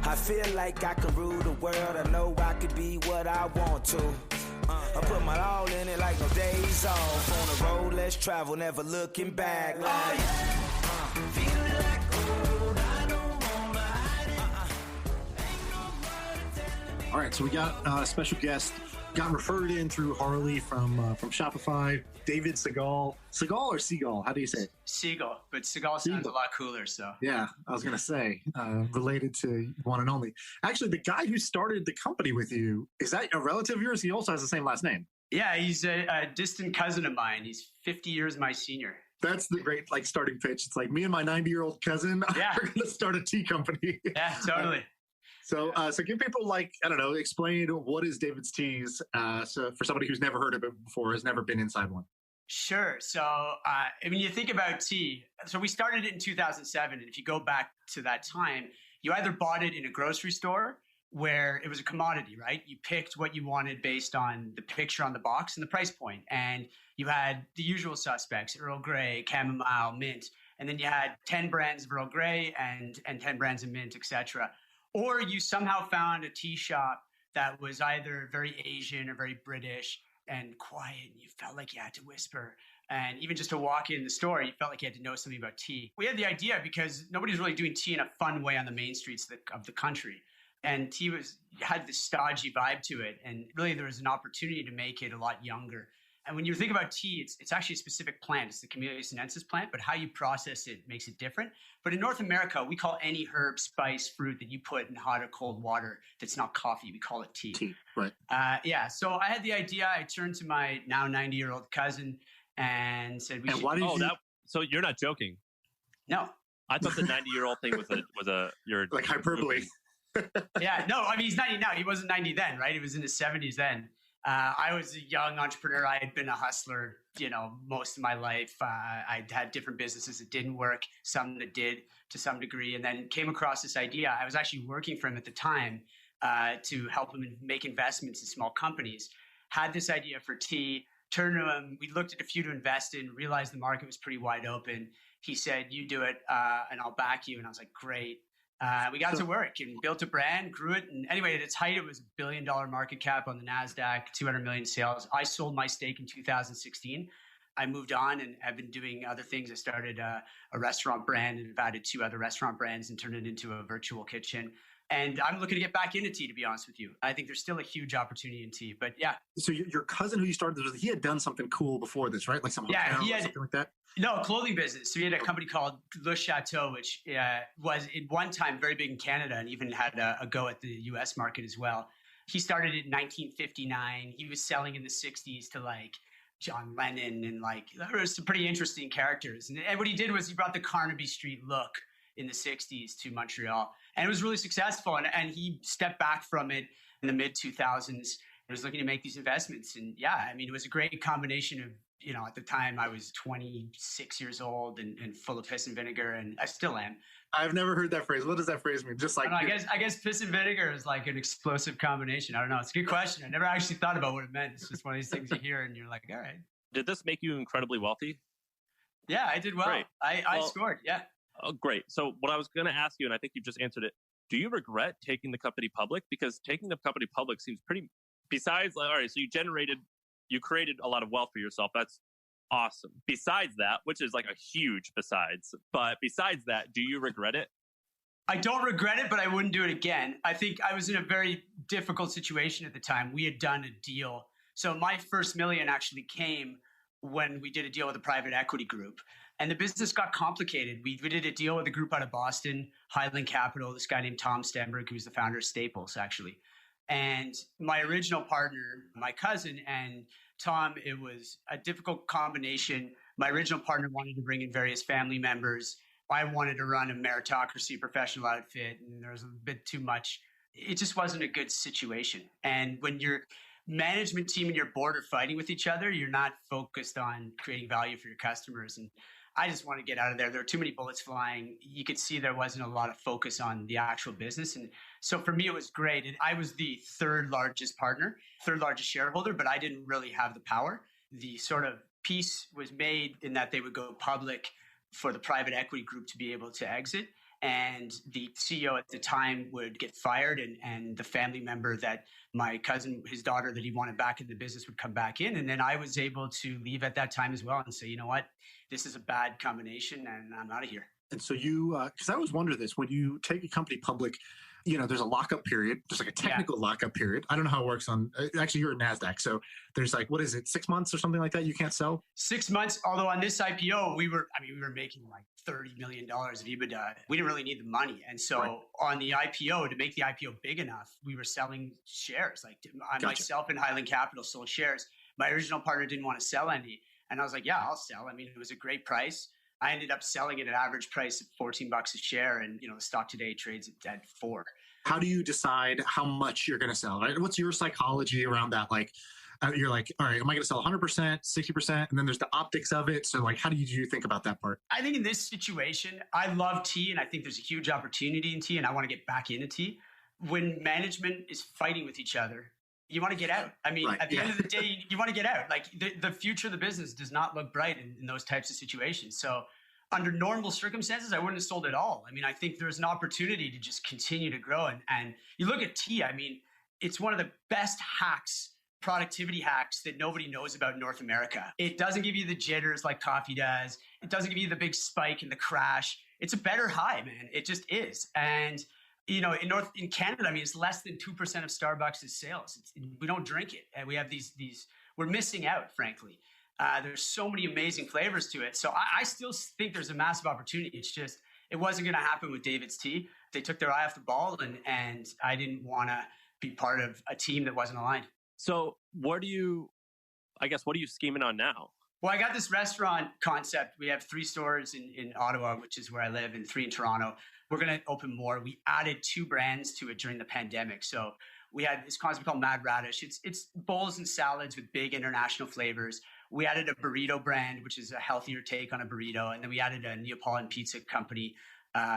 I feel like I can rule the world. I know I could be what I want to. I put my all in it like no days off. On the road, let's travel, never looking back. Like, oh yeah, feeling like gold. I don't wanna hide it. Ain't nobody telling me. All right, so we got a special guest. Got referred in through Harley from Shopify. David Segal. Segal or Segal? How do you say it? Segal, but Segal sounds a lot cooler. So yeah, I was gonna say related to one and only. Actually, the guy who started the company with you, is that a relative of yours? He also has the same last name. Yeah, he's a distant cousin of mine. He's 50 years my senior. That's the great starting pitch. It's like me and my 90-year-old cousin are gonna start a tea company. Yeah, totally. So give people explain what is David's Teas so for somebody who's never heard of it before, has never been inside one. Sure. So, you think about tea. So we started it in 2007. And if you go back to that time, you either bought it in a grocery store where it was a commodity, right? You picked what you wanted based on the picture on the box and the price point. And you had the usual suspects, Earl Grey, chamomile, mint. And then you had 10 brands of Earl Grey and 10 brands of mint, etc. Or you somehow found a tea shop that was either very Asian or very British and quiet, and you felt like you had to whisper. And even just to walk in the store, you felt like you had to know something about tea. We had the idea because nobody's really doing tea in a fun way on the main streets of the country. And tea had this stodgy vibe to it. And really there was an opportunity to make it a lot younger. And when you think about tea, it's actually a specific plant. It's the Camellia sinensis plant, but how you process it makes it different. But in North America, we call any herb, spice, fruit that you put in hot or cold water that's not coffee, we call it tea. Tea, right. So I had the idea. I turned to my now 90-year-old cousin and said, So you're not joking? No. I thought the 90-year-old thing was your like hyperbole. Yeah, no, he's 90 now. He wasn't 90 then, right? He was in his 70s then. I was a young entrepreneur. I had been a hustler, most of my life. I'd had different businesses that didn't work, some that did to some degree, and then came across this idea. I was actually working for him at the time to help him make investments in small companies. Had this idea for tea, turned to him. We looked at a few to invest in, realized the market was pretty wide open. He said, you do it and I'll back you. And I was like, great. We got to work and built a brand, grew it. And anyway, at its height, it was $1 billion market cap on the NASDAQ, 200 million sales. I sold my stake in 2016. I moved on and have been doing other things. I started a restaurant brand and have added 2 other restaurant brands and turned it into a virtual kitchen. And I'm looking to get back into tea, to be honest with you. I think there's still a huge opportunity in tea, but yeah. So your cousin who you started this with, he had done something cool before this, right? Like some hotel or something like that? No, clothing business. So he had a company called Le Chateau, which was at one time very big in Canada and even had a go at the US market as well. He started it in 1959. He was selling in the 60s to like John Lennon and there was some pretty interesting characters. And what he did was he brought the Carnaby Street look in the 60s to Montreal. And it was really successful. And he stepped back from it in the mid-2000s and was looking to make these investments. And it was a great combination of, at the time I was 26 years old and full of piss and vinegar, and I still am. I've never heard that phrase. What does that phrase mean? Just like I guess piss and vinegar is like an explosive combination. I don't know. It's a good question. I never actually thought about what it meant. It's just one of these things you hear and you're like, all right. Did this make you incredibly wealthy? Yeah, I did well. Great. I scored. Yeah. Oh, great. So what I was going to ask you, and I think you've just answered it, do you regret taking the company public? Because taking the company public seems pretty, besides, all right, so you created a lot of wealth for yourself. That's awesome. Besides that, which is like a huge but besides that, do you regret it? I don't regret it, but I wouldn't do it again. I think I was in a very difficult situation at the time. We had done a deal. So my first million actually came when we did a deal with a private equity group. And the business got complicated. We did a deal with a group out of Boston, Highland Capital, this guy named Tom Stenberg, who was the founder of Staples, actually. And my original partner, my cousin, and Tom, it was a difficult combination. My original partner wanted to bring in various family members. I wanted to run a meritocracy professional outfit, and there was a bit too much. It just wasn't a good situation. And when your management team and your board are fighting with each other, you're not focused on creating value for your customers. And I just want to get out of there. There were too many bullets flying. You could see there wasn't a lot of focus on the actual business. And so for me, it was great. And I was the third largest shareholder, but I didn't really have the power. The sort of peace was made in that they would go public for the private equity group to be able to exit. And the CEO at the time would get fired, and the family member that my cousin, his daughter that he wanted back in the business would come back in. And then I was able to leave at that time as well and say, you know what, this is a bad combination and I'm out of here. And so you, because I always wonder this, when you take a company public, there's a lockup period. There's like a technical lockup period. I don't know how it works on, actually you're at NASDAQ. So there's like, what is it, 6 months or something like that? You can't sell? 6 months. Although on this IPO, we were making like $30 million of EBITDA. We didn't really need the money. And so on the IPO, to make the IPO big enough, we were selling shares. Like myself and Highland Capital sold shares. My original partner didn't want to sell any. And I was like, yeah, I'll sell. I mean, it was a great price. I ended up selling at an average price of $14 a share. And, the stock today trades at $4. How do you decide how much you're going to sell? Right? What's your psychology around that? Like, you're like, all right, am I going to sell 100%, 60%? And then there's the optics of it. So like, how do you think about that part? I think in this situation, I love tea and I think there's a huge opportunity in tea and I want to get back into tea. When management is fighting with each other, you want to get out. I mean, at the end of the day, you want to get out. Like the future of the business does not look bright in those types of situations. So under normal circumstances, I wouldn't have sold it all. I mean, I think there's an opportunity to just continue to grow. And you look at tea, I mean, it's one of the best hacks, productivity hacks that nobody knows about in North America. It doesn't give you the jitters like coffee does. It doesn't give you the big spike and the crash. It's a better high, man. It just is. And in Canada, I mean, it's less than 2% of Starbucks' sales. We don't drink it. And we have these, we're missing out, frankly. There's so many amazing flavors to it. So I still think there's a massive opportunity. It's just, it wasn't going to happen with David's Tea. They took their eye off the ball and I didn't want to be part of a team that wasn't aligned. So what are you scheming on now? Well, I got this restaurant concept. We have 3 stores in Ottawa, which is where I live, and 3 in Toronto. We're going to open more. We added 2 brands to it during the pandemic. So we had this concept called Mad Radish. It's bowls and salads with big international flavors. We added a burrito brand, which is a healthier take on a burrito. And then we added a Neapolitan pizza company.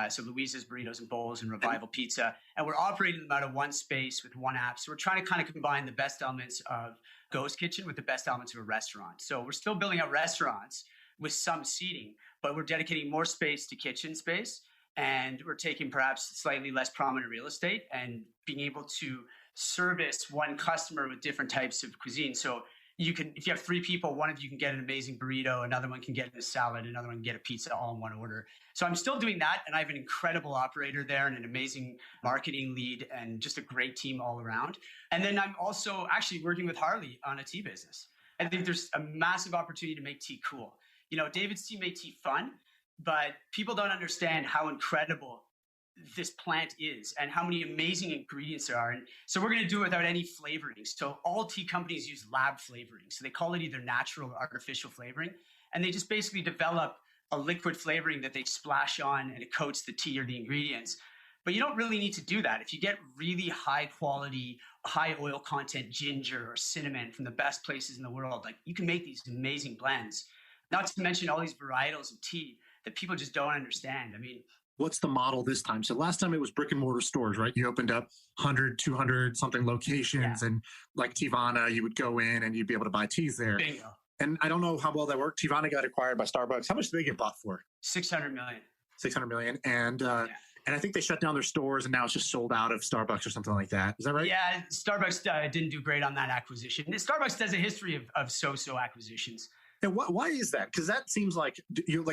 So Louisa's Burritos and Bowls and Revival Pizza. And we're operating them out of one space with one app. So we're trying to kind of combine the best elements of Ghost Kitchen with the best elements of a restaurant. So we're still building out restaurants with some seating, but we're dedicating more space to kitchen space. And we're taking perhaps slightly less prominent real estate and being able to service one customer with different types of cuisine. So you can, if you have 3 people, one of you can get an amazing burrito, another one can get a salad, another one can get a pizza all in one order. So I'm still doing that. And I have an incredible operator there and an amazing marketing lead and just a great team all around. And then I'm also actually working with Harley on a tea business. I think there's a massive opportunity to make tea cool. David's Tea made tea fun, but people don't understand how incredible this plant is and how many amazing ingredients there are. And so we're going to do it without any flavoring. So all tea companies use lab flavoring. So they call it either natural or artificial flavoring. And they just basically develop a liquid flavoring that they splash on and it coats the tea or the ingredients. But you don't really need to do that. If you get really high quality, high oil content ginger or cinnamon from the best places in the world, like you can make these amazing blends. Not to mention all these varietals of tea that people just don't understand. I mean, what's the model this time? So last time it was brick and mortar stores, right? You opened up 100, 200 something locations and like Teavana, you would go in and you'd be able to buy teas there. Bingo. And I don't know how well that worked. Teavana got acquired by Starbucks. How much did they get bought for? $600 million. $600 million. And I think they shut down their stores and now it's just sold out of Starbucks or something like that. Is that right? Yeah, Starbucks didn't do great on that acquisition. Starbucks has a history of so-so acquisitions. And why is that? Because that seems like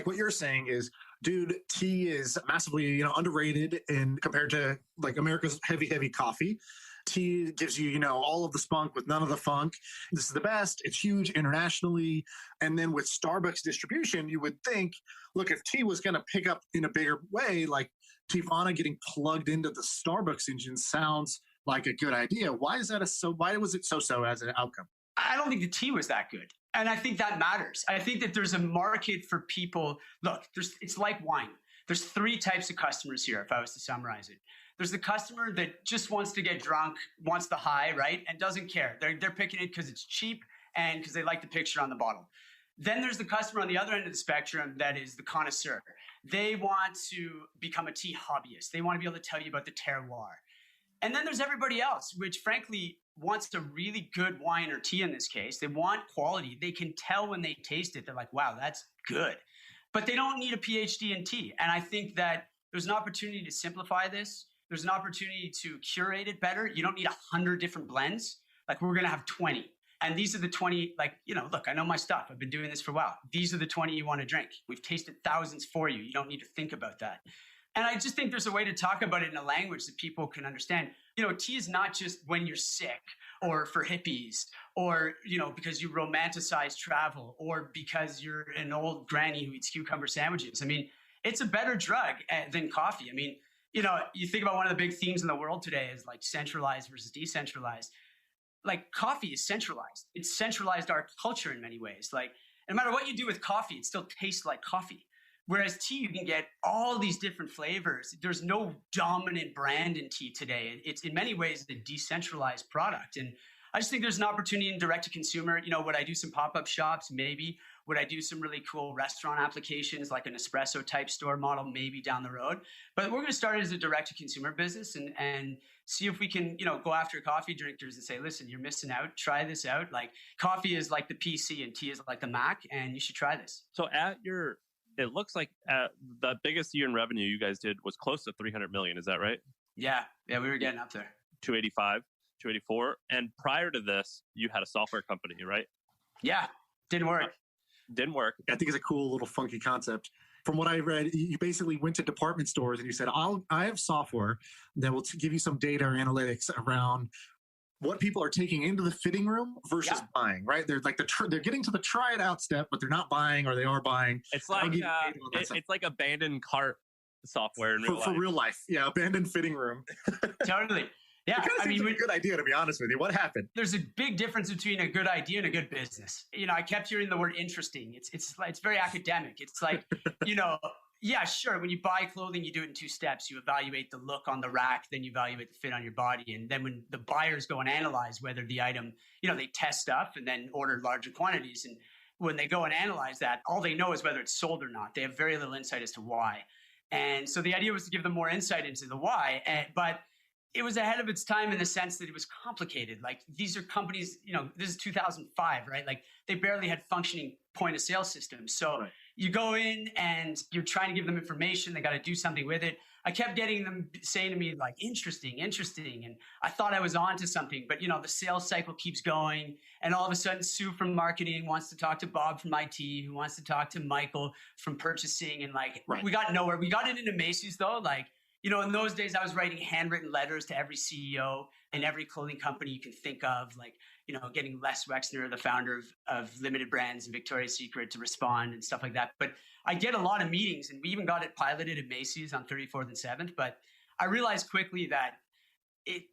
what you're saying is, dude, tea is massively underrated compared to like America's heavy coffee. Tea gives you all of the spunk with none of the funk. This is the best. It's huge internationally. And then with Starbucks distribution, you would think, look, if tea was going to pick up in a bigger way, like Teavana getting plugged into the Starbucks engine sounds like a good idea. Why was it so as an outcome? I don't think the tea was that good. And I think that matters. I think that there's a market for people. Look, it's like wine. There's 3 types of customers here, if I was to summarize it. There's the customer that just wants to get drunk, wants the high, right? And doesn't care. They're picking it because it's cheap and because they like the picture on the bottle. Then there's the customer on the other end of the spectrum that is the connoisseur. They want to become a tea hobbyist. They want to be able to tell you about the terroir. And then there's everybody else, which frankly wants a really good wine or tea in this case. They want quality. They can tell when they taste it. They're like, wow, that's good. but they don't need a PhD in tea. And I think that there's an opportunity to simplify this. There's an opportunity to curate it better. You don't need 100 different blends. Like we're going to have 20. And these are the 20, like, look, I know my stuff. I've been doing this for a while. These are the 20 you want to drink. We've tasted thousands for you. You don't need to think about that. And I just think there's a way to talk about it in a language that people can understand. Tea is not just when you're sick or for hippies or, because you romanticize travel or because you're an old granny who eats cucumber sandwiches. I mean, it's a better drug than coffee. I mean, you think about one of the big themes in the world today is like centralized versus decentralized. Like coffee is centralized. It's centralized our culture in many ways. Like no matter what you do with coffee, it still tastes like coffee. Whereas tea, you can get all these different flavors. There's no dominant brand in tea today. It's in many ways a decentralized product. And I just think there's an opportunity in direct to consumer. Would I do some pop-up shops? Maybe. Would I do some really cool restaurant applications like an espresso type store model? Maybe down the road. But we're going to start as a direct to consumer business and see if we can, go after coffee drinkers and say, listen, you're missing out. Try this out. Like coffee is like the PC and tea is like the Mac, and you should try this. So it looks like the biggest year in revenue you guys did was close to 300 million. Is that right? Yeah, we were getting up there. 285, 284. And prior to this, you had a software company, right? Yeah, didn't work. Didn't work. I think it's a cool little funky concept. From what I read, you basically went to department stores and you said, I have software that will give you some data or analytics around what people are taking into the fitting room versus buying, right? They're like they're getting to the try it out step, but they're not buying or they are buying. It's like it's like abandoned cart software in real life. For real life. Yeah, abandoned fitting room. Totally. Yeah, I mean, like a good idea, to be honest with you. What happened? There's a big difference between a good idea and a good business. I kept hearing the word interesting. It's very academic. It's like, yeah, sure. When you buy clothing, you do it in 2 steps. You evaluate the look on the rack, then you evaluate the fit on your body. And then when the buyers go and analyze whether the item, they test stuff and then order larger quantities. And when they go and analyze that, all they know is whether it's sold or not. They have very little insight as to why. And so the idea was to give them more insight into the why. But it was ahead of its time in the sense that it was complicated. Like these are companies, this is 2005, right? Like they barely had functioning point of sale systems. So you go in and you're trying to give them information. They got to do something with it. I kept getting them saying to me like, interesting. And I thought I was onto something, but the sales cycle keeps going. And all of a sudden Sue from marketing wants to talk to Bob from IT, who wants to talk to Michael from purchasing. And we got nowhere. We got it into Macy's though. In those days, I was writing handwritten letters to every CEO in every clothing company you can think of, getting Les Wexner, the founder of Limited Brands and Victoria's Secret, to respond and stuff like that. But I get a lot of meetings, and we even got it piloted at Macy's on 34th and 7th. But I realized quickly that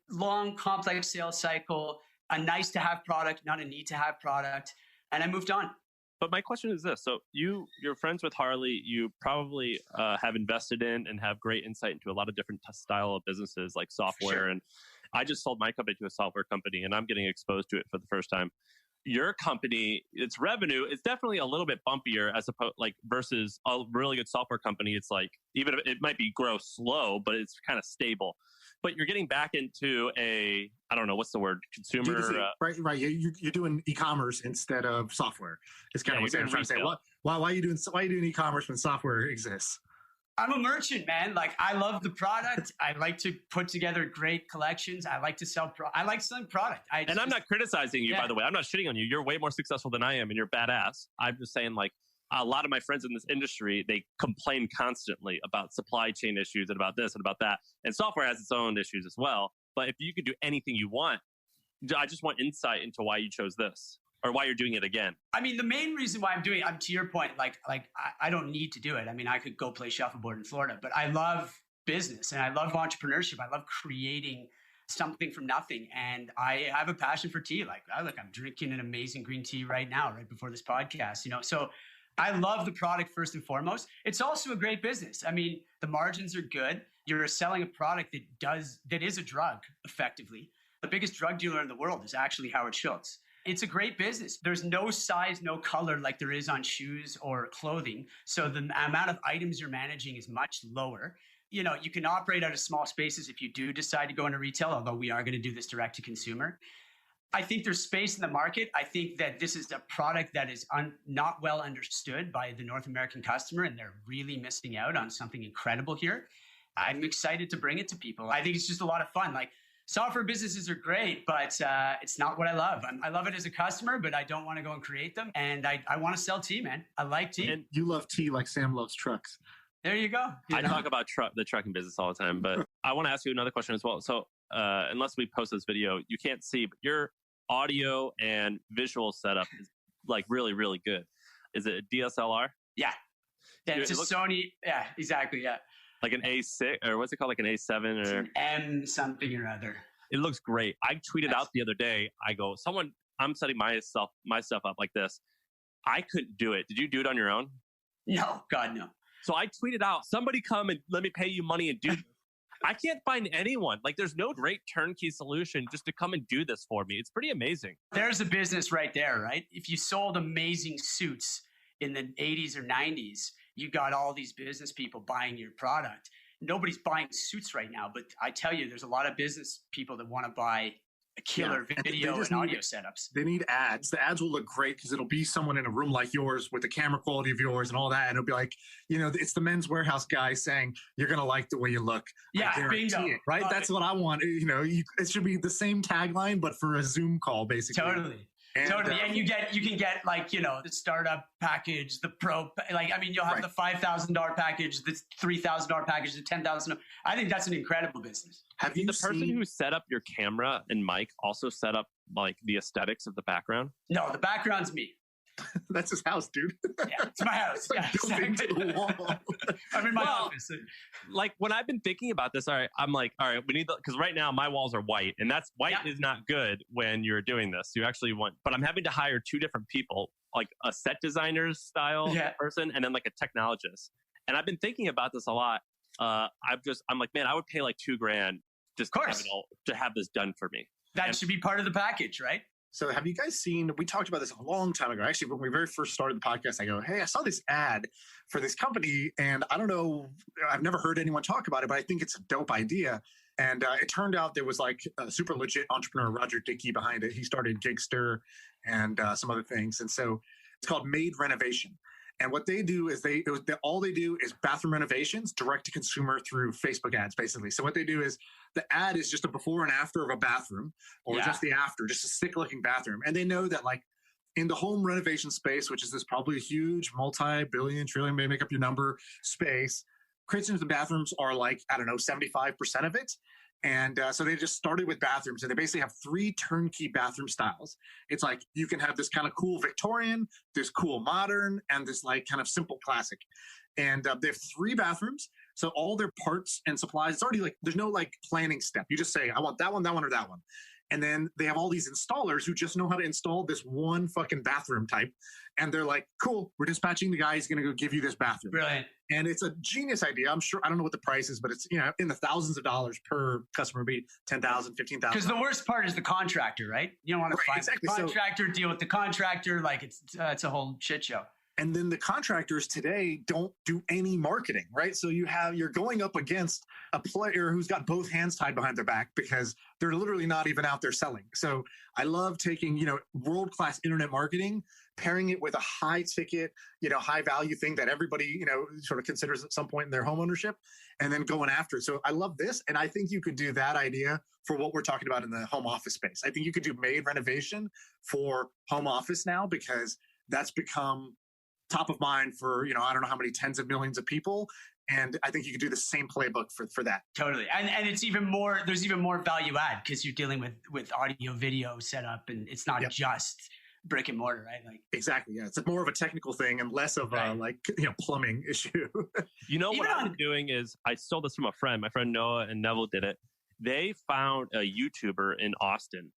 long, complex sales cycle, a nice to have product, not a need to have product. And I moved on. But my question is this. So you're friends with Harley. You probably have invested in and have great insight into a lot of different style of businesses like software. Sure. And I just sold my company to a software company and I'm getting exposed to it for the first time. Your company, its revenue is definitely a little bit bumpier as opposed versus a really good software company. It's like, even if it might be grow slow, but it's kind of stable. But you're getting back into I don't know, what's the word? Consumer. Right. You're doing e-commerce instead of software. It's kind of what I'm trying to say. Why are you doing e-commerce when software exists? I'm a merchant, man. Like I love the product. I like to put together great collections. I like to sell. I like selling product. I'm not criticizing you, by the way. I'm not shitting on you. You're way more successful than I am, and you're badass. I'm just saying, a lot of my friends in this industry, they complain constantly about supply chain issues and about this and about that. And software has its own issues as well. But if you could do anything you want, I just want insight into why you chose this or why you're doing it again. I mean, the main reason why I'm doing it, to your point, I don't need to do it. I mean, I could go play shuffleboard in Florida, but I love business and I love entrepreneurship. I love creating something from nothing. And I have a passion for tea. I'm drinking an amazing green tea right now, right before this podcast, so I love the product first and foremost. It's also a great business. I mean, the margins are good. You're selling a product that is a drug, effectively. The biggest drug dealer in the world is actually Howard Schultz. It's a great business. There's no size, no color like there is on shoes or clothing. So the amount of items you're managing is much lower. You can operate out of small spaces if you do decide to go into retail, although we are going to do this direct to consumer. I think there's space in the market. I think that this is a product that is not well understood by the North American customer, and they're really missing out on something incredible here. I'm excited to bring it to people. I think it's just a lot of fun. Like, software businesses are great, but it's not what I love. I love it as a customer, but I don't want to go and create them. And I want to sell tea, man. I like tea. And you love tea like Sam loves trucks. There you go. I talk about the trucking business all the time, but I want to ask you another question as well. So unless we post this video, you can't see, but your audio and visual setup is like really, really good. Is it a DSLR? Yeah. It's a Sony. Yeah, exactly. Yeah. Like an A6 or what's it called? Like an A7 or an M something or other. It looks great. I tweeted out the other day. I go, I'm setting my stuff up like this. I couldn't do it. Did you do it on your own? No, God, no. So I tweeted out, somebody come and let me pay you money and do this. I can't find anyone. Like, there's no great turnkey solution just to come and do this for me. It's pretty amazing. There's a business right there, right? If you sold amazing suits in the 80s or 90s, you got all these business people buying your product. Nobody's buying suits right now, but I tell you, there's a lot of business people that want to buy a killer video and audio setups. They need ads. The ads will look great because it'll be someone in a room like yours with the camera quality of yours and all that. And it'll be like, it's the Men's Warehouse guy saying, you're going to like the way you look. Yeah, bingo. It, right? That's what I want. It should be the same tagline, but for a Zoom call, basically. Totally. Totally. And you can get like, the startup package, the pro, you'll have the $5,000 package, the $3,000 package, the $10,000. I think that's an incredible business. Have you the person who set up your camera and mic also set up like the aesthetics of the background? No, the background's me. That's his house, dude. Yeah, it's my house. Yeah, exactly. I'm in my office. Like when I've been thinking about this, I'm like, all right, we need because right now my walls are white, and that's white is not good when you're doing this. You actually want, but I'm having to hire two different people, like a set designer's style person, and then like a technologist. And I've been thinking about this a lot. I'm like, man, I would pay like $2,000 just to have this done for me. That should be part of the package, right? So have you guys seen, we talked about this a long time ago. Actually, when we very first started the podcast, I go, hey, I saw this ad for this company. And I don't know, I've never heard anyone talk about it, but I think it's a dope idea. And it turned out there was like a super legit entrepreneur, Roger Dickey, behind it. He started Gigster and some other things. And so it's called Made Renovation. And what they do is all they do is bathroom renovations direct to consumer through Facebook ads, basically. So what they do is the ad is just a before and after of a bathroom, or just the after, just a sick looking bathroom. And they know that like in the home renovation space, which is this probably huge multi-billion, trillion, maybe make up your number space, kitchens and bathrooms are like, I don't know, 75% of it. And so they just started with bathrooms, and they basically have 3 turnkey bathroom styles. It's like you can have this kind of cool Victorian, this cool modern, and this like kind of simple classic. And they have 3 bathrooms. So all their parts and supplies, it's already like, there's no like planning step. You just say, I want that one, or that one. And then they have all these installers who just know how to install this one fucking bathroom type. And they're like, cool, we're dispatching the guy. He's going to go give you this bathroom. Brilliant. And it's a genius idea. I'm sure, I don't know what the price is, but it's, in the thousands of dollars per customer, be 10,000, 15,000. Because the worst part is the contractor, right? You don't want to find the contractor, deal with the contractor. Like it's a whole shit show. And then the contractors today don't do any marketing, right? So you're going up against a player who's got both hands tied behind their back because they're literally not even out there selling. So I love taking, world-class internet marketing, pairing it with a high ticket, high value thing that everybody, sort of considers at some point in their home ownership, and then going after it. So I love this. And I think you could do that idea for what we're talking about in the home office space. I think you could do made renovation for home office now, because that's become top of mind for, I don't know how many tens of millions of people. And I think you could do the same playbook for that. Totally. And it's even more, there's even more value add because you're dealing with audio, video setup, and it's not just brick and mortar, right? Like exactly. Yeah. It's more of a technical thing and less of a plumbing issue. What I've been doing is I stole this from a friend. My friend Noah and Neville did it. They found a YouTuber in Austin,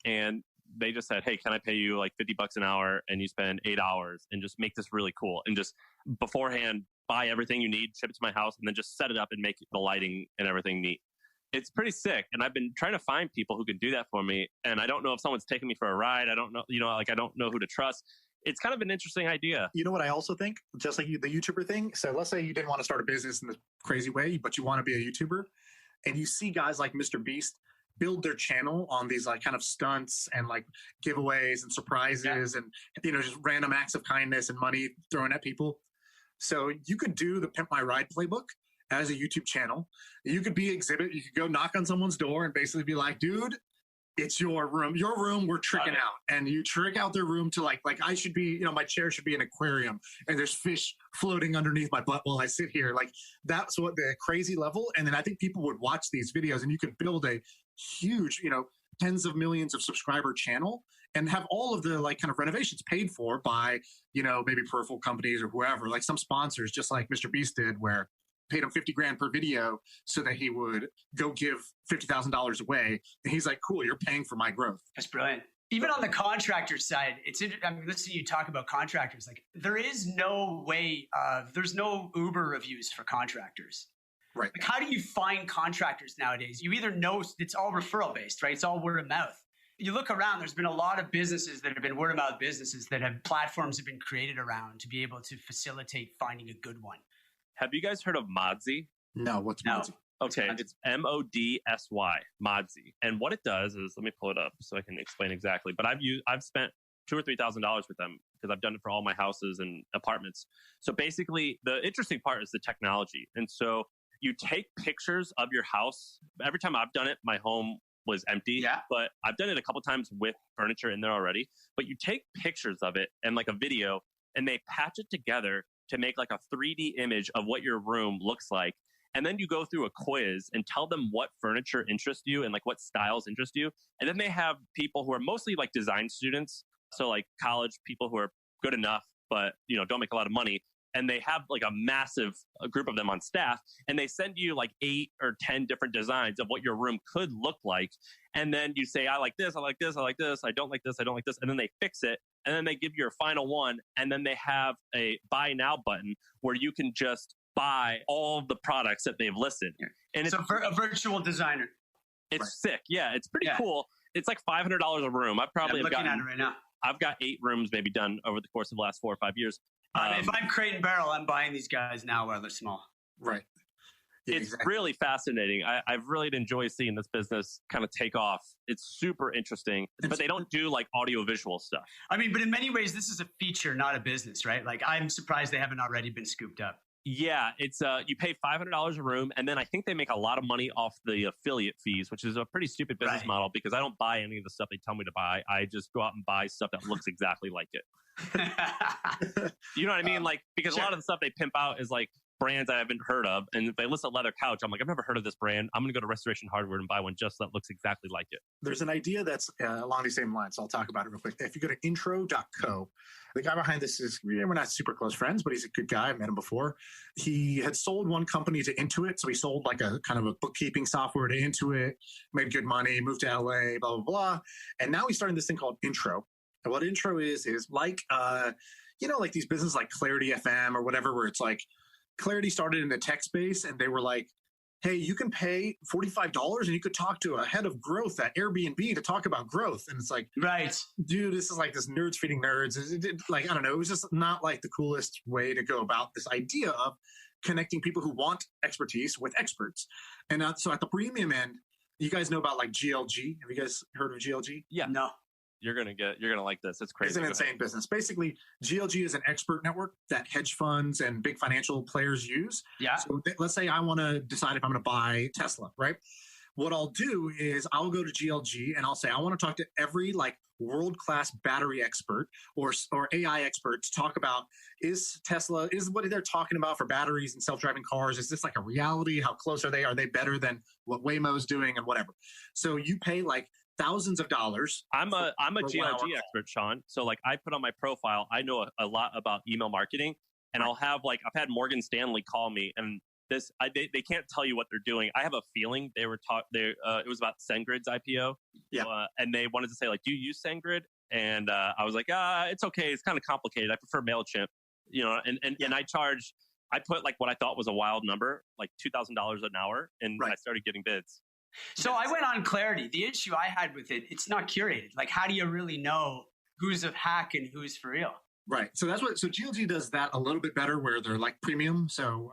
and they just said, hey, can I pay you like $50 an hour and you spend 8 hours and just make this really cool, and just beforehand buy everything you need, ship it to my house, and then just set it up and make the lighting and everything neat. It's pretty sick. And I've been trying to find people who can do that for me. And I don't know if someone's taking me for a ride. I don't know, I don't know who to trust. It's kind of an interesting idea. You know what I also think? Just like the YouTuber thing. So let's say you didn't want to start a business in this crazy way, but you want to be a YouTuber, and you see guys like Mr. Beast build their channel on these like kind of stunts and like giveaways and surprises and, you know, just random acts of kindness and money thrown at people. So you could do the Pimp My Ride playbook as a YouTube channel. You could be exhibit. You could go knock on someone's door and basically be like, dude, it's your room. Your room, we're tricking out. And you trick out their room to like I should be, you know, my chair should be an aquarium and there's fish floating underneath my butt while I sit here. Like that's what the crazy level. And then I think people would watch these videos and you could build a huge, you know, tens of millions of subscriber channel and have all of the like kind of renovations paid for by, you know, maybe peripheral companies or whoever, like some sponsors, just like Mr. Beast did, where paid him $50,000 per video so that he would go give $50,000 away. And he's like, cool, you're paying for my growth. That's brilliant. Even on the contractor side, I mean, listening to you talk about contractors, like there is no way there's no Uber reviews for contractors. Right. Like, how do you find contractors nowadays? You either know it's all referral based, right? It's all word of mouth. You look around, there's been a lot of businesses that have been word of mouth businesses that have platforms have been created around to be able to facilitate finding a good one. Have you guys heard of Modsy? No, what's Modsy? Okay, it's Modsy, Modsy. And what it does is, let me pull it up so I can explain exactly. But I've spent $2,000 or $3,000 with them because I've done it for all my houses and apartments. So basically, the interesting part is the technology. And so you take pictures of your house. Every time I've done it, my home was empty. Yeah. But I've done it a couple times with furniture in there already. But you take pictures of it and like a video, and they patch it together to make like a 3D image of what your room looks like. And then you go through a quiz and tell them what furniture interests you and like what styles interest you. And then they have people who are mostly like design students. So like college people who are good enough, but you know, don't make a lot of money. And they have like a massive group of them on staff. And they send you like 8 or 10 different designs of what your room could look like. And then you say, I like this, I like this, I like this, I don't like this, I don't like this. And then they fix it. And then they give you your final one. And then they have a buy now button where you can just buy all the products that they've listed. And it's a virtual designer. It's sick. Yeah, it's pretty cool. It's like $500 a room. I'm looking at it right now. I've got 8 rooms maybe done over the course of the last 4 or 5 years. If I'm Crate and Barrel, I'm buying these guys now while they're small. Right. Yeah, it's really fascinating. I've really enjoyed seeing this business kind of take off. It's super interesting, but they don't do like audio visual stuff. I mean, but in many ways, this is a feature, not a business, right? Like I'm surprised they haven't already been scooped up. Yeah, it's you pay $500 a room, and then I think they make a lot of money off the affiliate fees, which is a pretty stupid business model because I don't buy any of the stuff they tell me to buy. I just go out and buy stuff that looks exactly like it. You know what I mean? Like, because a lot of the stuff they pimp out is like brands I haven't heard of. And if they list a leather couch, I'm like, I've never heard of this brand. I'm going to go to Restoration Hardware and buy one just that looks exactly like it. There's an idea that's along these same lines. So I'll talk about it real quick. If you go to intro.co, the guy behind this is, we're not super close friends, but he's a good guy. I met him before. He had sold one company to Intuit. So he sold like a kind of a bookkeeping software to Intuit, made good money, moved to LA, blah, blah, blah. And now he's starting this thing called Intro. And what Intro is like, you know, like these businesses like Clarity FM or whatever, where it's like Clarity started in the tech space and they were like, hey, you can pay $45 and you could talk to a head of growth at Airbnb to talk about growth. And it's like, right, dude, this is like this nerds feeding nerds. Like, I don't know. It was just not like the coolest way to go about this idea of connecting people who want expertise with experts. And so at the premium end, you guys know about like GLG. Have you guys heard of GLG? Yeah. No. You're gonna like this. It's crazy. It's an insane business. Basically, GLG is an expert network that hedge funds and big financial players use. Yeah. So let's say I want to decide if I'm going to buy Tesla, right? What I'll do is I'll go to GLG and I'll say I want to talk to every like world-class battery expert or AI expert to talk about is what they're talking about for batteries and self-driving cars? Is this like a reality? How close are they? Are they better than what Waymo's doing and whatever? So you pay like thousands of dollars. I'm a GLG expert, Sean. So like I put on my profile, I know a lot about email marketing, and I'll have like I've had Morgan Stanley call me, and they can't tell you what they're doing. I have a feeling it was about SendGrid's IPO, and they wanted to say like, do you use SendGrid? And I was like, it's okay, it's kind of complicated. I prefer Mailchimp, you know, and I put like what I thought was a wild number, like $2,000 an hour, and I started getting bids. So I went on Clarity. The issue I had with it, it's not curated. Like, how do you really know who's a hack and who's for real? Right. So GLG does that a little bit better where they're like premium. So,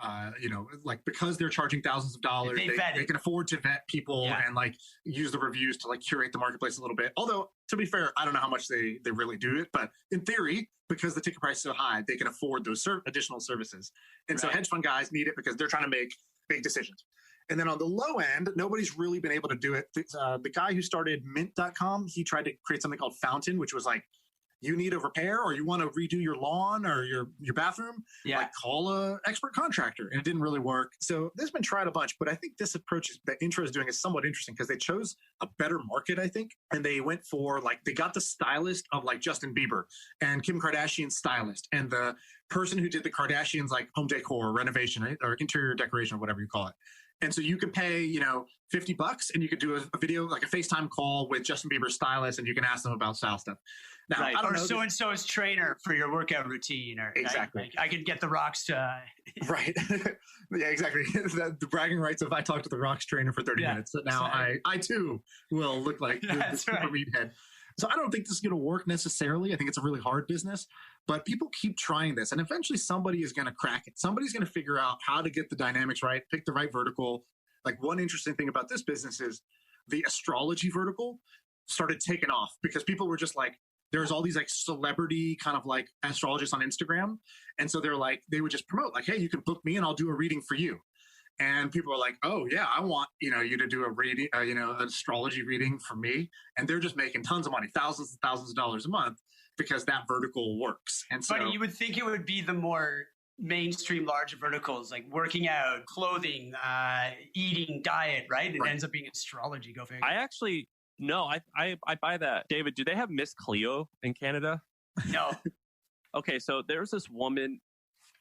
like because they're charging thousands of dollars, they can afford to vet people and like use the reviews to like curate the marketplace a little bit. Although, to be fair, I don't know how much they really do it, but in theory, because the ticket price is so high, they can afford those additional services. And so hedge fund guys need it because they're trying to make big decisions. And then on the low end, nobody's really been able to do it. The guy who started Mint.com, he tried to create something called Fountain, which was like, you need a repair or you want to redo your lawn or your bathroom, like call a expert contractor. And it didn't really work. So this has been tried a bunch, but I think this approach that Intro is doing is somewhat interesting because they chose a better market, I think. And they went for they got the stylist of like Justin Bieber and Kim Kardashian's stylist and the person who did the Kardashians like home decor, renovation, right? Or interior decoration or whatever you call it. And so you could pay, $50 and you could do a video, like a FaceTime call with Justin Bieber's stylist and you can ask them about style stuff. Now, I don't know so-and-so's trainer for your workout routine. Or exactly. I can get the Rock's to... Right. Yeah, exactly. The bragging rights of I talked to the Rock's trainer for 30 minutes. So now I too will look like the super meathead. So I don't think this is going to work necessarily. I think it's a really hard business, but people keep trying this and eventually somebody is going to crack it. Somebody's going to figure out how to get the dynamics right, pick the right vertical. Like one interesting thing about this business is the astrology vertical started taking off because people were just like, there's all these like celebrity kind of like astrologists on Instagram. And so they would just promote like, hey, you can book me and I'll do a reading for you. And people are like, oh yeah, I want, you to do a reading, an astrology reading for me. And they're just making tons of money, thousands and thousands of dollars a month because that vertical works. And so you would think it would be the more mainstream larger verticals like working out, clothing, eating, diet, right? It ends up being astrology. Go figure. I actually, no, I buy that. David, do they have Miss Cleo in Canada? No. Okay, so there's this woman,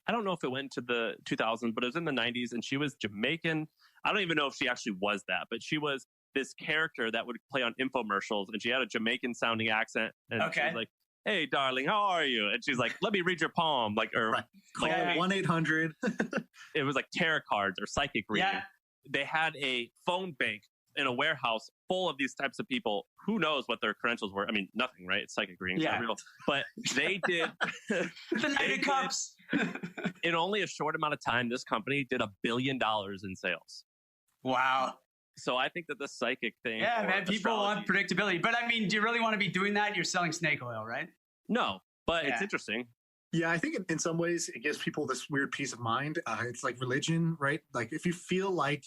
I don't know if it went into the 2000s, but it was in the 90s, and she was Jamaican. I don't even know if she actually was that, but she was this character that would play on infomercials, and she had a Jamaican-sounding accent, and she was like, hey, darling, how are you? And she's like, let me read your palm. Call 1-800. It was like tarot cards or psychic reading. Yeah. They had a phone bank in a warehouse full of these types of people. Who knows what their credentials were? I mean, nothing, right? It's psychic reading. It's not real. But they did. The Knight of Cups. In only a short amount of time, this company did $1 billion in sales. Wow. So I think that the psychic thing. Yeah, man, people want predictability. But I mean, do you really want to be doing that? You're selling snake oil, right? No, but it's interesting. Yeah, I think in some ways it gives people this weird peace of mind. It's like religion, right? Like if you feel like,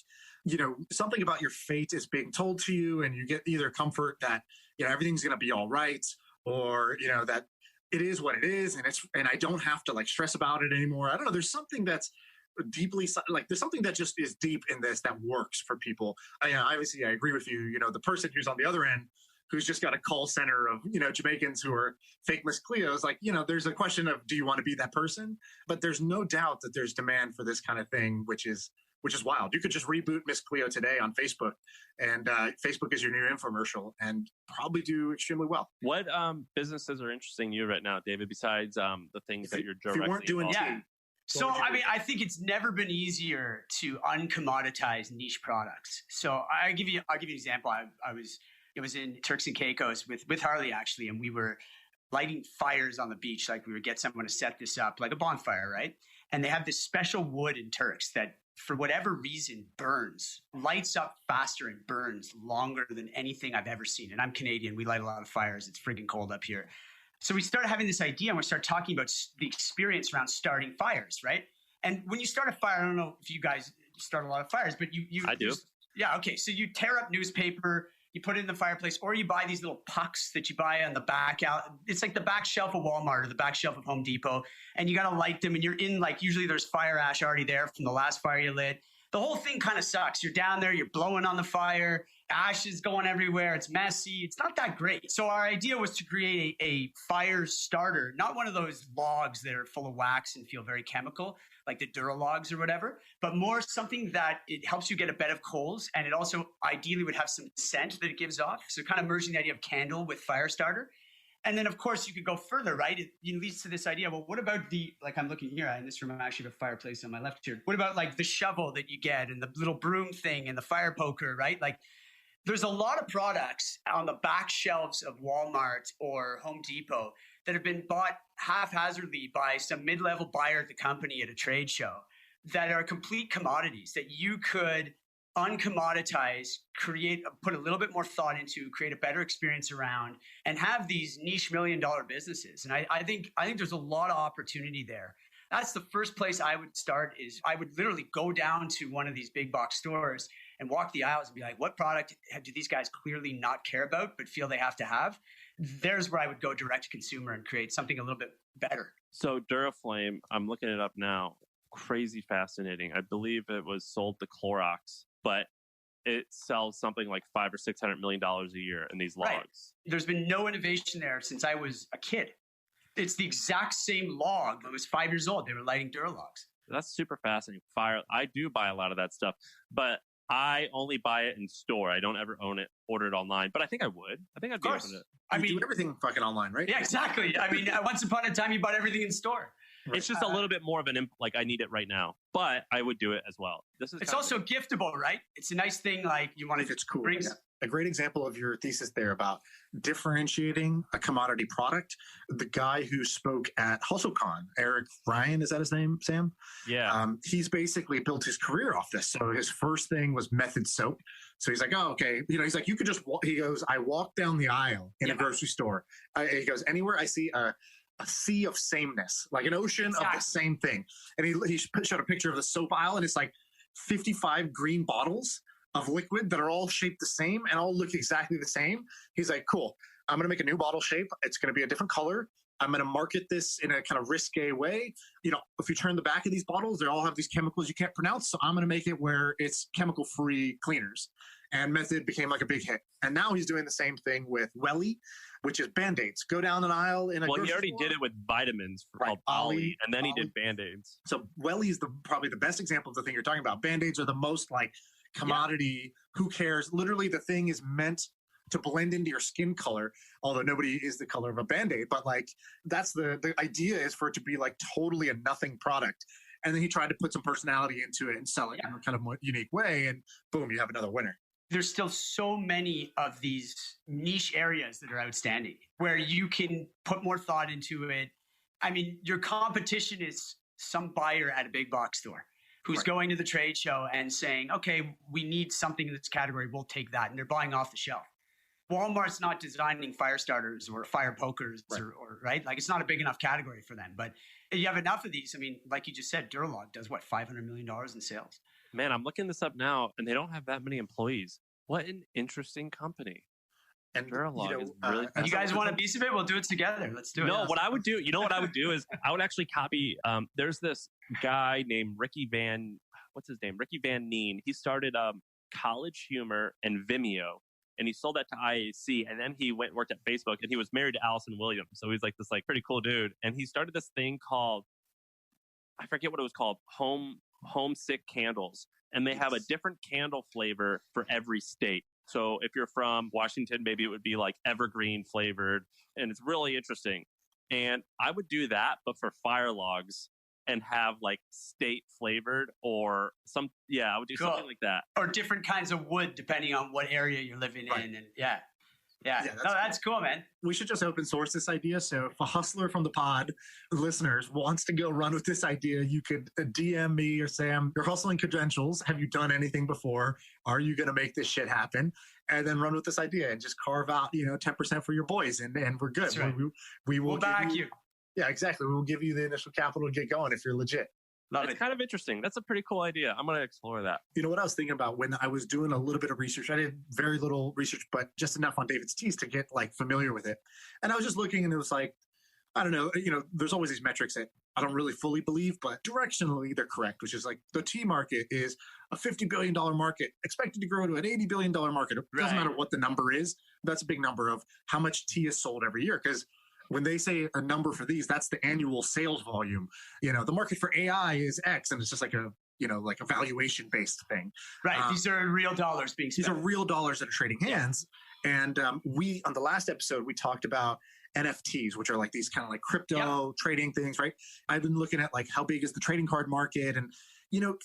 something about your fate is being told to you and you get either comfort that, everything's going to be all right or, that it is what it is and I don't have to like stress about it anymore. I don't know. There's something that's deeply there's something that just is deep in this that works for people. Obviously I agree with you. The person who's on the other end who's just got a call center of Jamaicans who are fake Miss Cleos, there's a question of do you want to be that person? But there's no doubt that there's demand for this kind of thing, which is wild. You could just reboot Miss Cleo today on Facebook, and Facebook is your new infomercial, and probably do extremely well. What businesses are interesting you right now, David? Besides the things that you're directly if you weren't doing involved in? So, I mean, I think it's never been easier to uncommoditize niche products. So I'll give you an example. It was in Turks and Caicos with Harley, actually, and we were lighting fires on the beach. Like we would get someone to set this up like a bonfire, right? And they have this special wood in Turks that for whatever reason burns, lights up faster and burns longer than anything I've ever seen. And I'm Canadian. We light a lot of fires. It's friggin' cold up here. So we started having this idea and we started talking about the experience around starting fires, right? And when you start a fire, I don't know if you guys start a lot of fires, but you I do. Yeah, okay. So you tear up newspaper, you put it in the fireplace, or you buy these little pucks that you buy on the back out. It's like the back shelf of Walmart or the back shelf of Home Depot, and you got to light them, and you're in usually there's fire ash already there from the last fire you lit. The whole thing kind of sucks. You're down there, you're blowing on the fire, ash is going everywhere, it's messy, it's not that great. So our idea was to create a fire starter, not one of those logs that are full of wax and feel very chemical, like the Duralogs or whatever, but more something that it helps you get a bed of coals, and it also ideally would have some scent that it gives off. So kind of merging the idea of candle with fire starter. And then, of course, you could go further, right? It leads to this idea, well, what about I'm looking here in this room, I actually have a fireplace on my left here. What about the shovel that you get and the little broom thing and the fire poker, right? There's a lot of products on the back shelves of Walmart or Home Depot that have been bought haphazardly by some mid-level buyer at the company at a trade show that are complete commodities that you could uncommoditize, put a little bit more thought into, create a better experience around, and have these niche $1 million businesses. And I think there's a lot of opportunity there. That's the first place I would start. Is I would literally go down to one of these big box stores and walk the aisles and be like, what product do these guys clearly not care about but feel they have to have? There's where I would go direct to consumer and create something a little bit better. So Duraflame, I'm looking it up now. Crazy fascinating. I believe it was sold to Clorox, but it sells something like $500 or $600 million a year in these logs. Right. There's been no innovation there since I was a kid. It's the exact same log. It was 5 years old. They were lighting Duralogs. That's super fascinating. I do buy a lot of that stuff, but I only buy it in store. I don't ever order it online, but I think I would. I think I'd be open to it. I mean, do everything fucking online, right? Yeah, exactly. I mean, once upon a time, you bought everything in store. Right. It's just a little bit more of like I need it right now, but I would do it as well. It's also giftable, right? It's a nice thing. Like you want to. It's cool. Yeah. A great example of your thesis there about differentiating a commodity product. The guy who spoke at HustleCon, Eric Ryan, is that his name, Sam? Yeah. He's basically built his career off this. So his first thing was Method Soap. So he's like, oh, okay. He's like, you could just walk. He goes, I walk down the aisle in a grocery store. He goes, anywhere I see a sea of sameness, like an ocean of the same thing. And he showed a picture of the soap aisle, and it's like 55 green bottles of liquid that are all shaped the same and all look exactly the same. He's like, cool, I'm going to make a new bottle shape. It's going to be a different color. I'm going to market this in a kind of risque way. If you turn the back of these bottles, they all have these chemicals you can't pronounce. So I'm going to make it where it's chemical-free cleaners. And Method became like a big hit. And now he's doing the same thing with Welly, which is Band-Aids. Go down an aisle in a Well, he already did it with vitamins called Ollie, and then he did Band-Aids. So Welly is probably the best example of the thing you're talking about. Band-Aids are the most like commodity. Who cares? Literally, the thing is meant to blend into your skin color, although nobody is the color of a Band-Aid. But like, that's the idea, is for it to be like totally a nothing product. And then he tried to put some personality into it and sell it in a kind of more unique way. And boom, you have another winner. There's still so many of these niche areas that are outstanding where you can put more thought into it. I mean, your competition is some buyer at a big box store who's going to the trade show and saying, okay, we need something in this category. We'll take that. And they're buying off the shelf. Walmart's not designing fire starters or fire pokers or right? Like, it's not a big enough category for them. But you have enough of these. I mean, like you just said, Duralog does what, $500 million in sales? Man, I'm looking this up now, and they don't have that many employees. What an interesting company. And Duralog is really. You guys want a piece of it? We'll do it together. Let's do it. No, what I would do, what I would do is I would actually copy. There's this guy named Ricky Van Neen. He started College Humor and Vimeo, and he sold that to IAC, and then he worked at Facebook, and he was married to Allison Williams. So he's like this pretty cool dude, and he started this thing called, I forget what it was called, Homesick Candles, and they have a different candle flavor for every state. So if you're from Washington, maybe it would be like evergreen flavored, and it's really interesting. And I would do that, but for fire logs, and have like state flavored or I would do something like that. Or different kinds of wood depending on what area you're living in. And that's cool, man. We should just open source this idea. So if a hustler from the pod listeners wants to go run with this idea, you could DM me or Sam your hustling credentials. Have you done anything before? Are you going to make this shit happen? And then run with this idea and just carve out 10% for your boys, and we're good. Right. We'll back you. Yeah, exactly. We'll give you the initial capital to get going if you're legit. It's kind of interesting. That's a pretty cool idea. I'm going to explore that. You know what I was thinking about when I was doing a little bit of research? I did very little research, but just enough on David's teas to get familiar with it. And I was just looking, and it was like, I don't know, there's always these metrics that I don't really fully believe, but directionally they're correct, which is like the tea market is a $50 billion market expected to grow to an $80 billion market. It doesn't matter what the number is. That's a big number of how much tea is sold every year. Because when they say a number for these, that's the annual sales volume. The market for AI is X, and it's just like a valuation based thing. Right. These are real dollars being spent. These are real dollars that are trading hands. And we, on the last episode, we talked about NFTs, which are like these kind of like crypto trading things, right? I've been looking at like how big is the trading card market, and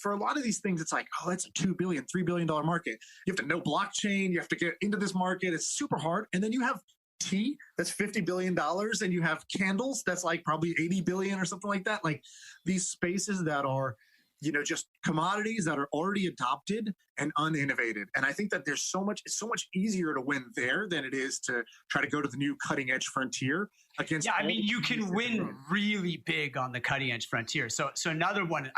for a lot of these things, it's like, oh, it's a $2 billion, $3 billion market. You have to know blockchain. You have to get into this market. It's super hard. And then you have tea, that's $50 billion. And you have candles, that's like probably 80 billion or something like that. Like these spaces that are, just commodities that are already adopted and uninnovated. And I think that it's so much easier to win there than it is to try to go to the new cutting edge frontier against. Yeah, I mean, you can win really big on the cutting edge frontier. So another one,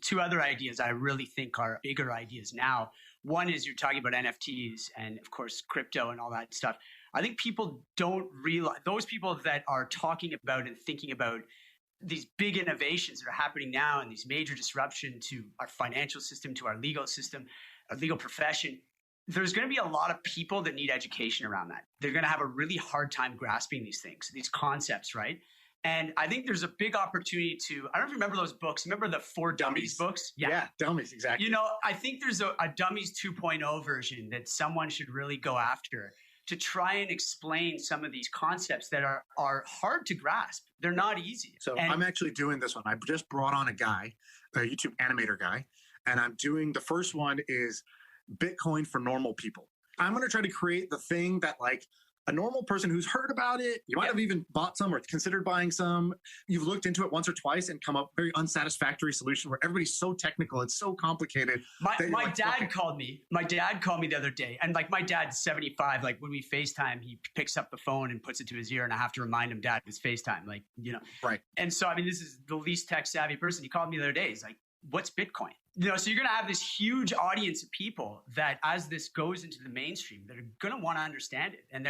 two other ideas I really think are bigger ideas now. One is you're talking about NFTs and of course, crypto and all that stuff. I think people don't realize, those people that are talking about and thinking about these big innovations that are happening now and these major disruption to our financial system, to our legal system, our legal profession, there's going to be a lot of people that need education around that. They're going to have a really hard time grasping these things, these concepts, right? And I think there's a big opportunity to, I don't know if you remember those books. Remember the 4 Dummies books? Yeah, Dummies, exactly. I think there's a Dummies 2.0 version that someone should really go after to try and explain some of these concepts that are hard to grasp. They're not easy. So I'm actually doing this one. I just brought on a guy, a YouTube animator guy, and I'm doing, the first one is Bitcoin for normal people. I'm going to try to create the thing that like a normal person who's heard about it, you might have even bought some or considered buying some, you've looked into it once or twice and come up with a very unsatisfactory solution where everybody's so technical, it's so complicated. My dad called me the other day, and like my dad's 75, like when we FaceTime, he picks up the phone and puts it to his ear and I have to remind him, Dad, it's FaceTime, Right. And so, I mean, this is the least tech savvy person. He called me the other day. He's like, what's Bitcoin? So you're going to have this huge audience of people that as this goes into the mainstream, that are going to want to understand it. And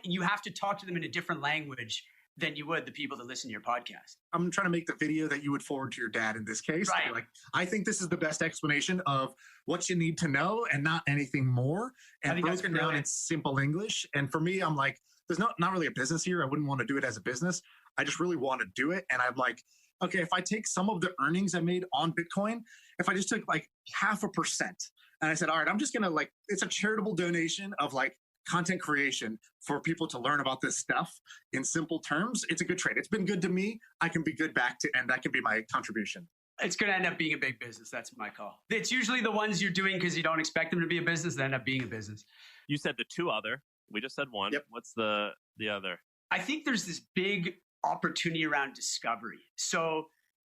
you have to talk to them in a different language than you would the people that listen to your podcast. I'm trying to make the video that you would forward to your dad in this case. Right. Like, I think this is the best explanation of what you need to know and not anything more, and broken down in simple English. And for me, I'm like, there's not really a business here. I wouldn't want to do it as a business. I just really want to do it. And I'm like, okay, if I take some of the earnings I made on Bitcoin, if I just took like 0.5%, and I said, all right, I'm just going to it's a charitable donation of like content creation for people to learn about this stuff in simple terms. It's a good trade. It's been good to me. I can be good back to, and that can be my contribution. It's going to end up being a big business. That's my call. It's usually the ones you're doing because you don't expect them to be a business that end up being a business. You said the 2 other. We just said 1. Yep. What's the other? I think there's this big opportunity around discovery. So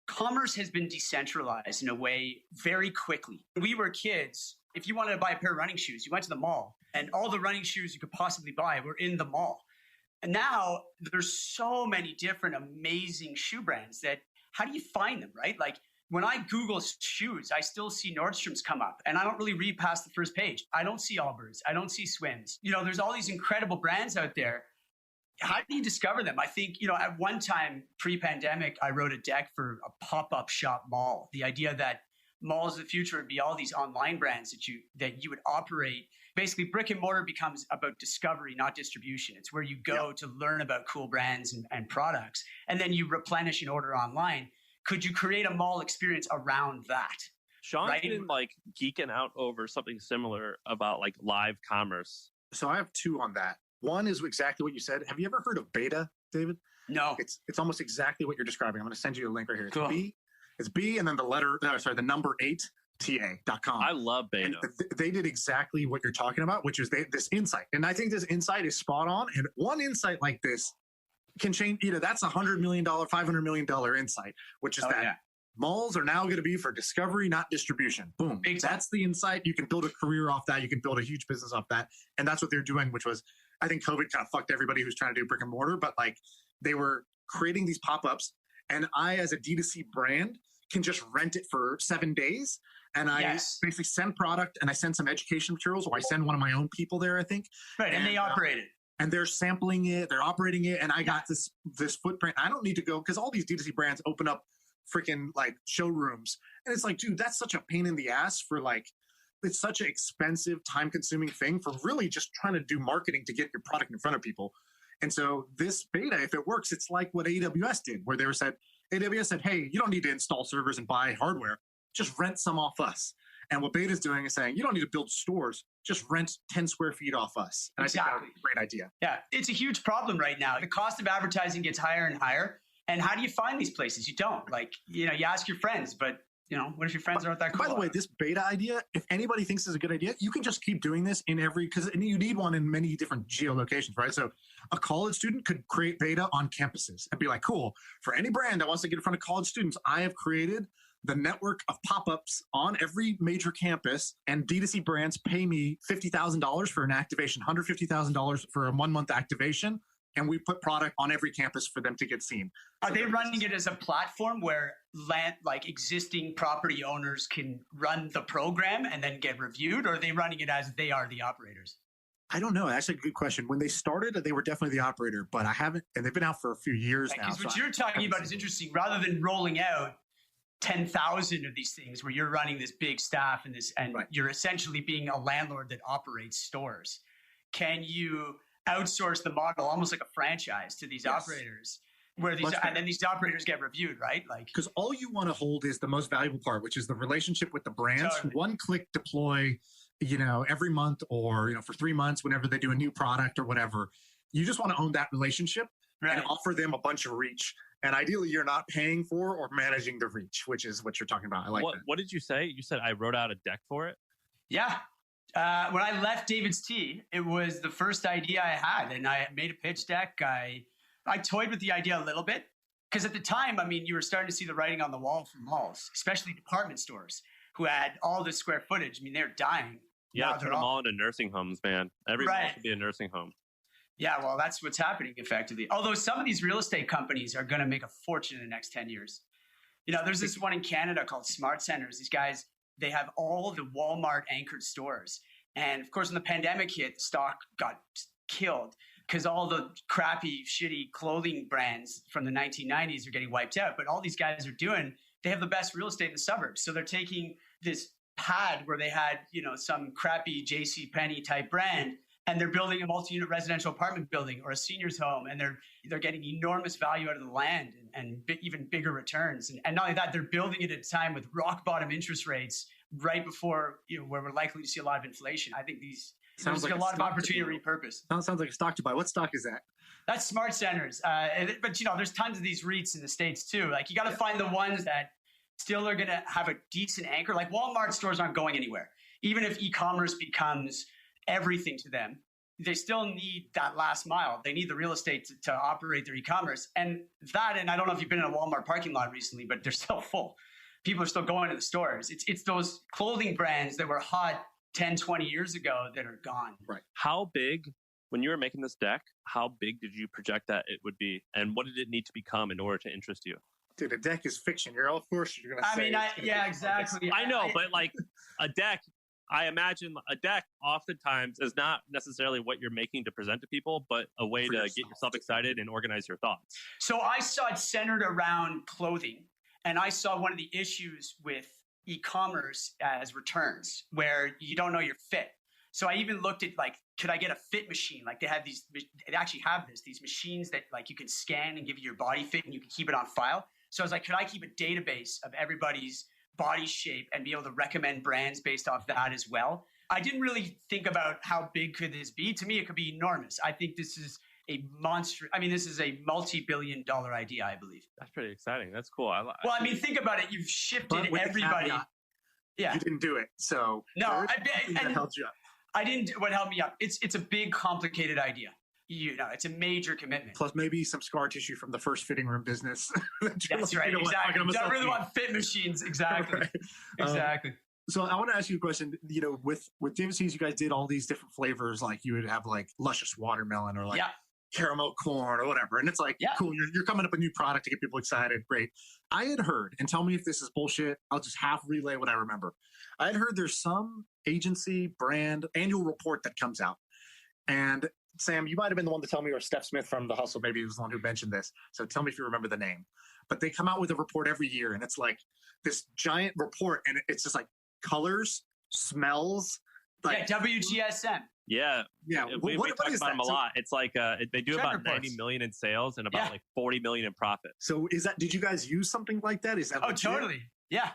commerce has been decentralized in a way very quickly. When we were kids, if you wanted to buy a pair of running shoes, you went to the mall and all the running shoes you could possibly buy were in the mall. And now there's so many different amazing shoe brands that how do you find them, right? Like when I Google shoes, I still see Nordstrom's come up and I don't really read past the first page. I don't see Allbirds. I don't see Swims. There's all these incredible brands out there. How do you discover them? I think, at one time pre-pandemic, I wrote a deck for a pop-up shop mall. The idea that malls of the future would be all these online brands that you would operate. Basically, brick and mortar becomes about discovery, not distribution. It's where you go to learn about cool brands and products, and then you replenish and order online. Could you create a mall experience around that? Sean's been geeking out over something similar about live commerce. So I have 2 on that. One is exactly what you said. Have you ever heard of beta, David? No. It's almost exactly what you're describing. I'm going to send you a link right here. Cool. It's B and then the number 8, TA.com. I love beta. And they did exactly what you're talking about, which is this insight. And I think this insight is spot on. And one insight like this can change, that's $100 million, $500 million insight, which is malls are now going to be for discovery, not distribution. Boom. Exactly. That's the insight. You can build a career off that. You can build a huge business off that. And that's what they're doing, which was, I think COVID kind of fucked everybody who's trying to do brick and mortar, but they were creating these pop-ups, and I, as a D2C brand, can just rent it for 7 days. And I basically send product and I send some education materials, or I send one of my own people there, I think. Right. And they operate it. And they're sampling it, they're operating it. And I got this footprint. I don't need to go, because all these D2C brands open up freaking showrooms. And it's like, dude, that's such a pain in the ass for it's such an expensive, time-consuming thing for really just trying to do marketing to get your product in front of people. And so this beta, if it works, it's like what AWS did, where AWS said, hey, you don't need to install servers and buy hardware. Just rent some off us. And what beta is doing is saying, you don't need to build stores. Just rent 10 square feet off us. And exactly. I think that would be a great idea. Yeah, it's a huge problem right now. The cost of advertising gets higher and higher. And how do you find these places? You don't. You ask your friends, but what if your friends aren't that cool? By the way, this beta idea, if anybody thinks this is a good idea, you can just keep doing this in because you need one in many different geolocations, right? So a college student could create beta on campuses and be like, cool, for any brand that wants to get in front of college students, I have created the network of pop-ups on every major campus, and D2C brands pay me $50,000 for an activation, $150,000 for a 1-month activation. And we put product on every campus for them to get seen. Are they running it as a platform where existing property owners can run the program and then get reviewed, or are they running it as they are the operators? I don't know. That's a good question. When they started, they were definitely the operator, but I haven't, and they've been out for a few years now. Because what you're talking about is interesting. Rather than rolling out 10,000 of these things where you're running this big staff and right. You're essentially being a landlord that operates stores, can you outsource the model almost like a franchise to these operators where and then these operators get reviewed, right? Because all you want to hold is the most valuable part, which is the relationship with the brands. Totally. One click deploy, every month or, for 3 months, whenever they do a new product or whatever. You just want to own that relationship and offer them a bunch of reach. And ideally, you're not paying for or managing the reach, which is what you're talking about. I like that. What did you say? You said I wrote out a deck for it? Yeah. When I left David's Tea, it was the first idea I had, and I made a pitch deck. I toyed with the idea a little bit because at the time, you were starting to see the writing on the wall from malls, especially department stores who had all this square footage. They're dying. Yeah, turn them all into nursing homes, man. Every mall should be a nursing home. Yeah, well, that's what's happening effectively. Although some of these real estate companies are going to make a fortune in the next 10 years. There's this one in Canada called Smart Centers. These guys, they have all the Walmart anchored stores. And of course, when the pandemic hit, the stock got killed because all the crappy, shitty clothing brands from the 1990s are getting wiped out. But all these guys are doing, they have the best real estate in the suburbs. So they're taking this pad where they had, some crappy JCPenney type brand, and they're building a multi-unit residential apartment building or a senior's home, and they're getting enormous value out of the land and even bigger returns. And not only that, they're building it at a time with rock bottom interest rates right before where we're likely to see a lot of inflation. I think there's a lot of opportunity to repurpose. Sounds like a stock to buy. What stock is that? That's Smart Centers. But there's tons of these REITs in the States too. You got to find the ones that still are going to have a decent anchor. Walmart stores aren't going anywhere. Even if e-commerce becomes everything to them, they still need that last mile. They need the real estate to operate their e-commerce. And I don't know if you've been in a Walmart parking lot recently, but they're still full. People are still going to the stores. It's those clothing brands that were hot 10, 20 years ago that are gone. Right. How big, when you were making this deck, how big did you project that it would be? And what did it need to become in order to interest you? Dude, a deck is fiction. You're all forced. You're going to say. Exactly. I know, but a deck, I imagine a deck oftentimes is not necessarily what you're making to present to people, but a way to get yourself excited and organize your thoughts. So I saw it centered around clothing. And I saw one of the issues with e-commerce as returns where you don't know your fit. So I even looked at could I get a fit machine? They actually have these machines that you can scan and give you your body fit and you can keep it on file. So I was like, could I keep a database of everybody's body shape and be able to recommend brands based off that as well? I didn't really think about how big could this be. To me, it could be enormous. I think this is a monster. This is a multi-billion-dollar idea, I believe. That's pretty exciting. That's cool. Think about it. You've shifted everybody. Yeah, you didn't do it. So no, that held you up. I didn't. What held me up? It's a big, complicated idea. It's a major commitment. Plus, maybe some scar tissue from the first fitting room business. That's right. Exactly. You don't really want fit machines. Exactly. Right. Exactly. So I want to ask you a question. With David C's, you guys did all these different flavors. You would have luscious watermelon or caramel corn or whatever. And it's cool. You're coming up with a new product to get people excited. Great. I had heard, and tell me if this is bullshit, I'll just half relay what I remember. I had heard there's some agency brand annual report that comes out. And Sam, you might have been the one to tell me, or Steph Smith from The Hustle, maybe he was the one who mentioned this. So tell me if you remember the name. But they come out with a report every year, and it's this giant report, and it's just colors, smells. WGSM. Yeah. We talk about them a lot. It's they do about 90 million in sales and about 40 million in profit. So did you guys use something like that? Is that legit? Totally. Yeah.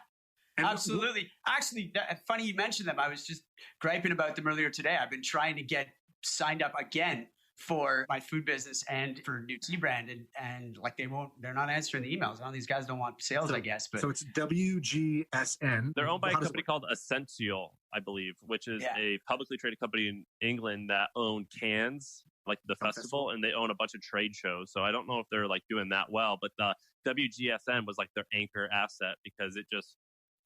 And absolutely. Actually, funny you mentioned them. I was just griping about them earlier today. I've been trying to get signed up again for my food business and for new tea brand. And like they're not answering the emails. These guys don't want sales, I guess. But so it's WGSN. They're owned by a company called Essential, I believe, which is a publicly traded company in England that own Cannes, like the festival, and they own a bunch of trade shows. So I don't know if they're like doing that well, but the WGSN was like their anchor asset because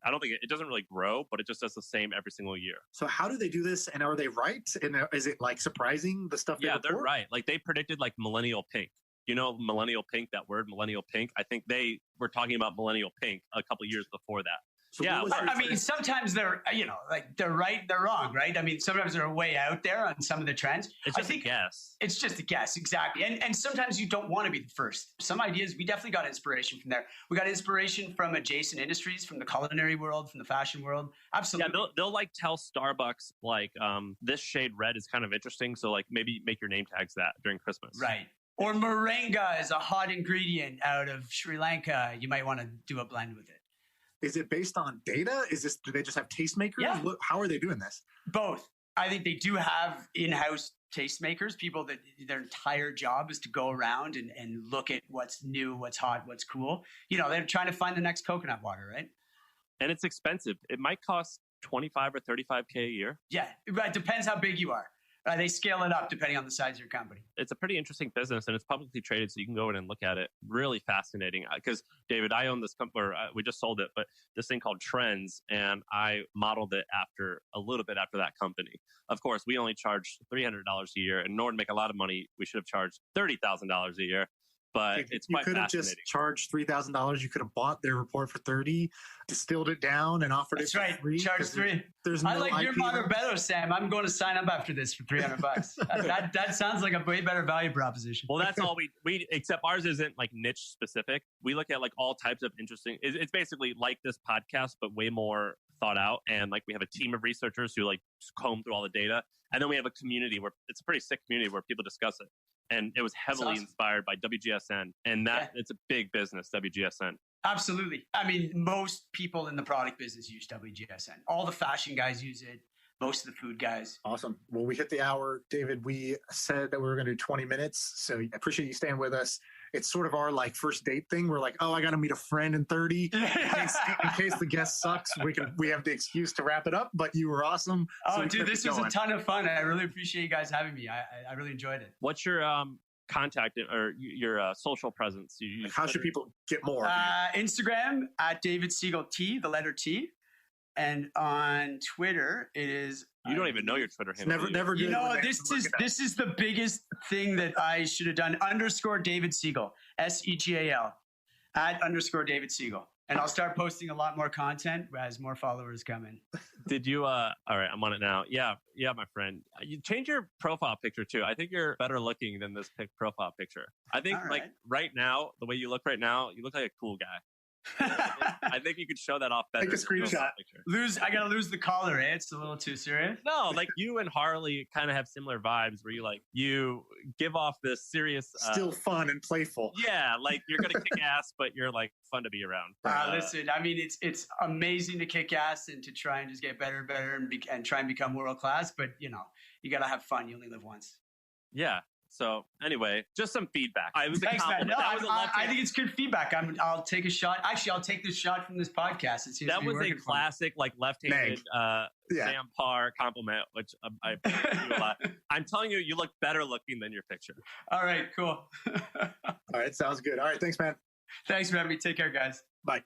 I don't think it doesn't really grow, but it just does the same every single year. So how do they do this? And are they right? And is it like surprising the stuff? Yeah, they're right. Like they predicted like millennial pink. You know, millennial pink, that word, millennial pink. I think they were talking about millennial pink a couple of years before that. So yeah, I mean, sometimes they're, like they're right, they're wrong, right? I mean, sometimes they're way out there on some of the trends. It's just a guess. It's just a guess, exactly. And sometimes you don't want to be the first. Some ideas, we definitely got inspiration from there. We got inspiration from adjacent industries, from the culinary world, from the fashion world. Absolutely. Yeah, they'll like tell Starbucks, like, this shade red is kind of interesting. So like maybe make your name tags that during Christmas. Right. Or moringa is a hot ingredient out of Sri Lanka. You might want to do a blend with it. Is it based on data? Do they just have tastemakers? Yeah. How are they doing this? Both. I think they do have in-house tastemakers, people that their entire job is to go around and look at what's new, what's hot, what's cool. They're trying to find the next coconut water, right? And it's expensive. It might cost 25 or 35K a year. Yeah, it depends how big you are. They scale it up depending on the size of your company. It's a pretty interesting business, and it's publicly traded, so you can go in and look at it. Really fascinating. Because, David, I own this company, or we just sold it, but this thing called Trends, and I modeled it a little bit after that company. Of course, we only charge $300 a year, and in order to make a lot of money, we should have charged $30,000 a year. But it's quite fascinating. You could have just charged $3,000. You could have bought their report for $30,000, distilled it down, and offered it for free. Charge $3. There's no I like your IP model better, Sam. I'm going to sign up after this for $300. that sounds like a way better value proposition. Well, that's all we except ours isn't like niche specific. We look at like all types of interesting. It's basically like this podcast, but way more thought out. And like we have a team of researchers who like comb through all the data, and then we have a community where it's a pretty sick community where people discuss it. And it was heavily inspired by WGSN. And it's a big business, WGSN. Absolutely. I mean, most people in the product business use WGSN. All the fashion guys use it. Most of the food guys. Awesome. Well, we hit the hour, David. We said that we were going to do 20 minutes. So I appreciate you staying with us. It's sort of our like first date thing. We're like, I got to meet a friend in 30. In case the guest sucks, we have the excuse to wrap it up. But you were awesome. Oh, dude, this was a ton of fun. I really appreciate you guys having me. I really enjoyed it. What's your contact or your social presence? How should people get more? Instagram at David Segal T, the letter T. And on Twitter, it is. You don't even know your Twitter handle. Never. This is the biggest thing that I should have done. _ David Segal, SEGAL, @ _ David Segal, and I'll start posting a lot more content as more followers come in. Did you? All right, I'm on it now. Yeah, my friend. You change your profile picture too. I think you're better looking than this profile picture. I think right now, the way you look right now, you look like a cool guy. I think you could show that off better. Take a screenshot. I gotta lose the collar, eh? It's a little too serious. No, like you and Harley kind of have similar vibes where you give off this serious still fun and playful. Yeah, like you're gonna kick ass, but you're like fun to be around. Listen, I mean it's amazing to kick ass and to try and just get better and better and try and become world class, but you gotta have fun. You only live once. Yeah. So anyway, just some feedback. Thanks, man. No, I think it's good feedback. I'll take a shot. Actually, I'll take this shot from this podcast. It seems that was a classic, like left-handed Sam Parr compliment, which I appreciate a lot. I'm telling you, you look better looking than your picture. All right, cool. All right, sounds good. All right, thanks, man. Thanks for having me. Take care, guys. Bye.